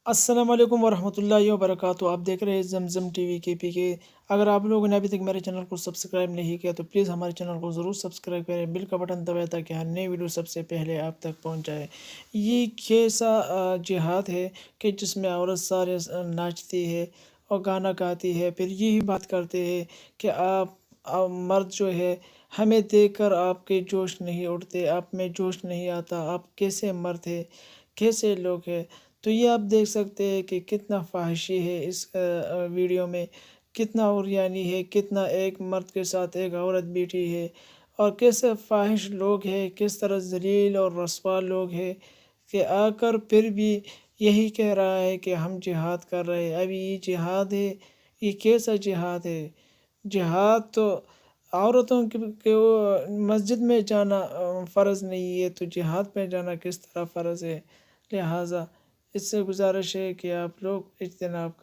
السلام علیکم ورحمۃ اللہ وبرکاتہ۔ آپ دیکھ رہے ہیں زمزم ٹی وی کے پی کے۔ اگر آپ لوگوں نے ابھی تک میرے چینل کو سبسکرائب نہیں کیا تو پلیز ہمارے چینل کو ضرور سبسکرائب کریں، بیل کا بٹن دبائیں تاکہ ہر نئی ویڈیو سب سے پہلے آپ تک پہنچ جائے۔ یہ کیسا جہاد ہے کہ جس میں عورت سارے ناچتی ہے اور گانا گاتی ہے، پھر یہی بات کرتے ہیں کہ آپ مرد جو ہے ہمیں دیکھ کر آپ کے جوش نہیں اٹھتے، آپ میں جوش نہیں آتا، آپ کیسے مرد ہے، کیسے لوگ ہیں۔ تو یہ آپ دیکھ سکتے ہیں کہ کتنا فحاشی ہے اس ویڈیو میں، کتنا عریانی ہے، کتنا ایک مرد کے ساتھ ایک عورت بیٹھی ہے، اور کیسے فاحش لوگ ہیں، کس طرح ذلیل اور رسوا لوگ ہیں کہ آ کر پھر بھی یہی کہہ رہا ہے کہ ہم جہاد کر رہے ہیں۔ ابھی یہ جہاد ہے؟ یہ کیسا جہاد ہے؟ جہاد تو عورتوں کے مسجد میں جانا فرض نہیں ہے، تو جہاد میں جانا کس طرح فرض ہے؟ لہٰذا اس سے گزارش ہے کہ آپ لوگ اجتناب کریں۔